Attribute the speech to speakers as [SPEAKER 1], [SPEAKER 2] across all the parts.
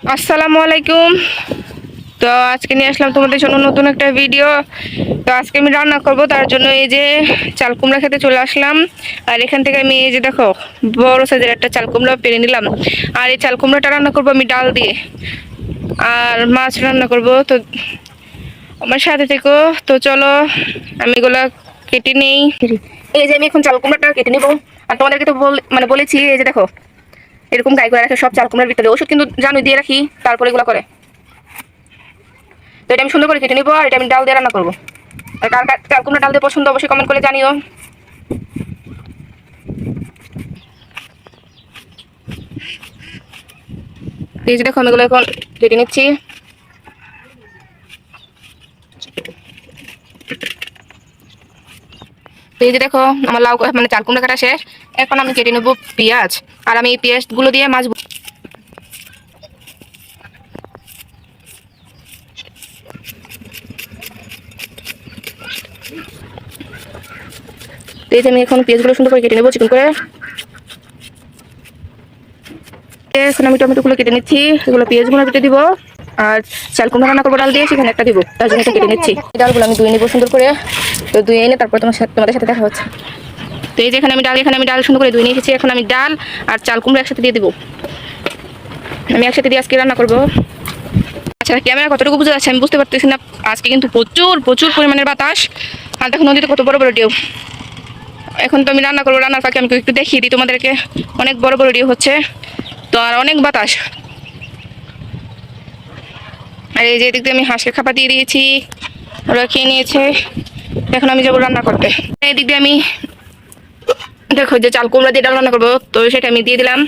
[SPEAKER 1] আসসালামু আলাইকুম। তো আজকে নিয়ে আসলাম তোমাদের জন্য নতুন একটা ভিডিও। তো আজকে আমি রান্না করব, তার জন্য এই যে চাল কুমড়া খেতে চলে আসলাম। আর এখান থেকে আমি এই যে দেখো বড় সাইজের একটা চাল কুমড়া পেরে নিলাম। আর এই চাল কুমড়াটা রান্না করব আমি ডাল দিয়ে, আর মাছ রান্না করব। তো আমার সাথে থেকো। তো চলো আমি এগুলা কেটে নেই। এই যে আমি এখন চাল কুমড়াটা কেটে নিব। আর তোমাদেরকে তো বলেছি, এই যে দেখো এরকম গাই করে রাখে সব চাল কুমড়ার ভিতরে, ওষুধ কিন্তু জানুই দিয়ে রাখি, তারপরে এগুলো করে। তো এটা আমি সুন্দর করে কেটে নিবো, আর এটা আমি ডাল দিয়ে রান্না করবো। আর কার কার চাল কুমড়া ডাল দিয়ে পছন্দ অবশ্যই কমেন্ট করে জানিও। এই যে দেখো আমি এগুলো এখন কেটে নিচ্ছি। এই যে দেখো আমার লাউ চাল কুমড়া কাটা শেষ। এখন আমি কেটে নেবো পেঁয়াজ, আর আমি এই পেঁয়াজ গুলো দিয়ে মাছ। তো এই যে আমি এখন পেঁয়াজগুলো সুন্দর করে কেটে নেবো চিকন করে। এখন আমি টমেটোগুলো কেটে নিচ্ছি, এগুলো পেঁয়াজগুলো কেটে দিব। আর চাল কুমড়া রান্না করবো ডাল দিয়ে, সেখানে একটা দিব, তার জন্য কেটে নিচ্ছি। ডালগুলো আমি ধুয়ে নিবো সুন্দর করে। তো ধুয়ে এনে তারপর তোমাদের সাথে দেখা হচ্ছে। তো এই যে এখানে আমি ডাল সুন্দর করে ধুয়ে নিয়ে এসেছি। এখন আমি ডাল আর চাল কুমড়া একসাথে দিয়ে দেবো। আমি একসাথে দিয়ে আজকে রান্না করবো। আচ্ছা, ক্যামেরা কতটুকু বুঝে যাচ্ছে আমি বুঝতে পারতেছি না। আজকে কিন্তু প্রচুর প্রচুর পরিমাণের বাতাস। আর দেখো নদীতে কত বড় বড় ঢেউ। এখন তো আমি রান্না করবো, রান্নার ফাঁকে আমি একটু দেখিয়ে দিই তোমাদেরকে। অনেক বড় বড় ঢেউ হচ্ছে, তো আর অনেক বাতাস। আর এই যে এদিক দিয়ে আমি হাঁসকে খাবার দিয়ে দিয়েছি, ওরা খেয়ে নিয়েছে। এখন আমি যাবো রান্না করতে। এদিক দিয়ে আমি দেখো যে চাল কুমড়া দিয়ে ডাল রান্না করবো, তো সেটা আমি দিয়ে দিলাম।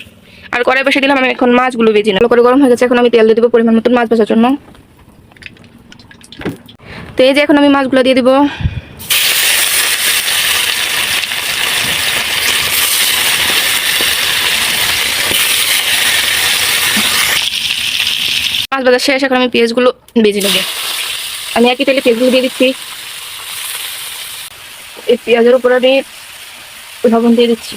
[SPEAKER 1] আর কড়াই বসে দিলাম। আমি এখন মাছগুলো ভেজে ভালো করে গরম হয়ে গেছে। এখন আমি তেল দিয়ে দেবো পরিমাণ মতন মাছ ভাজার জন্য। তো এই যে এখন আমি মাছগুলো দিয়ে দিব। মাছ ভাজা শেষ, এখন আমি পেঁয়াজগুলো ভেজে নেবো। আমি একই তেলে পেঁয়াজগুলো দিয়ে দিচ্ছি। এই পেঁয়াজের উপর আমি লবণ দিয়ে দিচ্ছি।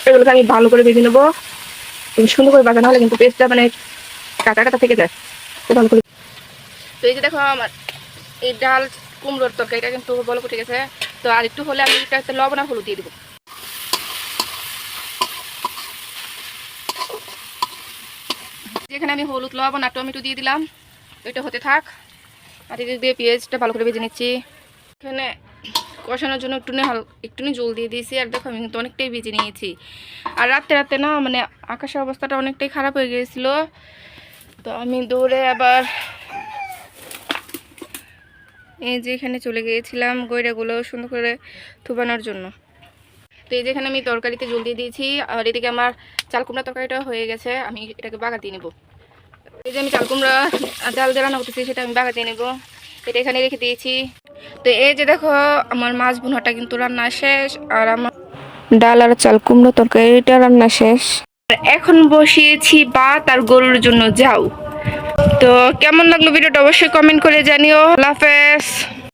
[SPEAKER 1] এগুলোকে আমি ভালো করে ভেজে নেবো। সুন্দর করে ভাজা না হলে কিন্তু পেস্টটা কাটা কাটা থেকে যায়। তো ভালো করে। তো এই যে দেখো আমার এই ডাল কুমড়োর তরকারিটা কিন্তু ভালো ফুটে গেছে। তো আর একটু হলে আমি লবণ আর হলুদ দিয়ে দিব। যেখানে আমি হলুদ লবণ আর টমেটো দিয়ে দিলাম, এটা হতে থাক। আর এদিক দিয়ে পেঁয়াজটা ভালো করে ভেজে নিচ্ছি। এখানে কষানোর জন্য একটুনি জল দিয়ে দিয়েছি। আর দেখো আমি কিন্তু অনেকটাই ভেজে নিয়েছি। আর রাতে না আকাশের অবস্থাটা অনেকটাই খারাপ হয়ে গিয়েছিল। তো আমি দৌড়ে আবার এই যে এখানে চলে গিয়েছিলাম গৈরাগুলো সুন্দর করে থুবানোর জন্য। তো এই যে এখানে আমি তরকারিতে জল দিয়ে দিয়েছি। আর এদিকে আমার চাল কুমড়া তরকারিটা হয়ে গেছে, আমি এটাকে বাগার দিয়ে নেবো। এই যে আমি চাল কুমড়া ডাল দিয়ে রান্না করতেছি, সেটা আমি বাগার দিয়ে নেবো। এটা এখানে রেখে দিয়েছি। তো এই যে দেখো আমার মাছ ভুনাটা কিন্তু রান্না শেষ, আর আমার ডাল আর চাল কুমড়ো তরকারিটা রান্না শেষ। এখন বসিয়েছি ভাত আর গরুর জন্য যাও। তো কেমন লাগলো ভিডিওটা অবশ্যই কমেন্ট করে জানিও। আল্লাহ হাফেজ।